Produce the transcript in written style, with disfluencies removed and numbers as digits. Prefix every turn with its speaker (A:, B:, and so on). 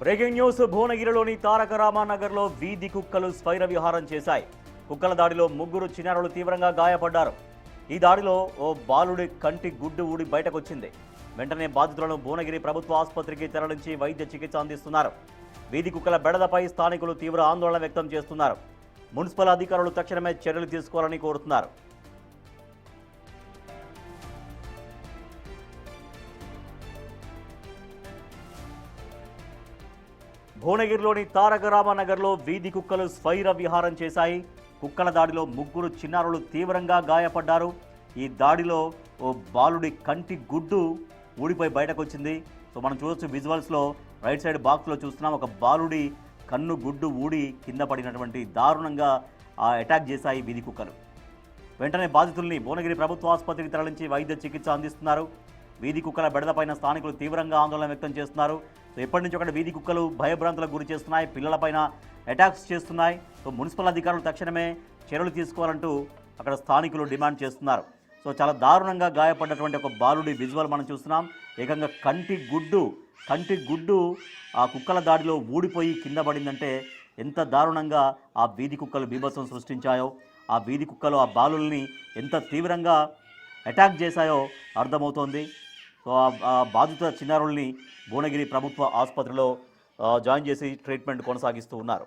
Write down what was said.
A: Breaking news. భువనగిరిలోని తారక రామానగర్లో వీధి కుక్కలు స్వైర విహారం చేశాయి. కుక్కల దాడిలో ముగ్గురు చిన్నారులు తీవ్రంగా గాయపడ్డారు. ఈ దాడిలో ఓ బాలుడి కంటి గుడ్డు ఊడి బయటకొచ్చింది. వెంటనే బాధితులను భువనగిరి ప్రభుత్వ ఆసుపత్రికి తరలించి వైద్య చికిత్స అందిస్తున్నారు. వీధి కుక్కల బెడదపై స్థానికులు తీవ్ర ఆందోళన వ్యక్తం చేస్తున్నారు. మున్సిపల్ అధికారులు తక్షణమే చర్యలు తీసుకోవాలని కోరుతున్నారు. భువనగిరిలోని తారక రామానగర్లో వీధి కుక్కలు స్వైర విహారం చేశాయి. కుక్కల దాడిలో ముగ్గురు చిన్నారులు తీవ్రంగా గాయపడ్డారు. ఈ దాడిలో ఓ బాలుడి కంటి గుడ్డు ఊడిపోయి బయటకొచ్చింది. సో మనం చూడొచ్చు విజువల్స్లో రైట్ సైడ్ బాక్స్లో చూస్తున్నాం. ఒక బాలుడి కన్ను గుడ్డు ఊడి కింద పడినటువంటి దారుణంగా అటాక్ చేశాయి వీధి కుక్కలు. వెంటనే బాధితుల్ని భువనగిరి ప్రభుత్వ ఆసుపత్రికి తరలించి వైద్య చికిత్స అందిస్తున్నారు. వీధి కుక్కల బెడదపైన స్థానికులు తీవ్రంగా ఆందోళన వ్యక్తం చేస్తున్నారు. సో ఎప్పటి నుంచి ఒకటి వీధి కుక్కలు భయభ్రాంతులకు గురి చేస్తున్నాయి, పిల్లలపైన అటాక్స్ చేస్తున్నాయి. సో మున్సిపల్ అధికారులు తక్షణమే చర్యలు తీసుకోవాలంటూ అక్కడ స్థానికులు డిమాండ్ చేస్తున్నారు. సో చాలా దారుణంగా గాయపడ్డటువంటి ఒక బాలుడి విజువల్ మనం చూస్తున్నాం. ఏకంగా కంటి గుడ్డు ఆ కుక్కల దాడిలో ఊడిపోయి కింద పడిందంటే ఎంత దారుణంగా ఆ వీధి కుక్కలు బీభత్సం సృష్టించాయో, ఆ వీధి కుక్కలు ఆ బాలుల్ని ఎంత తీవ్రంగా అటాక్ చేశాయో అర్థమవుతోంది. సో ఆ బాధిత చిన్నారుల్ని భువనగిరి ప్రభుత్వ ఆసుపత్రిలో జాయిన్ చేసి ట్రీట్మెంట్ కొనసాగిస్తూ ఉన్నారు.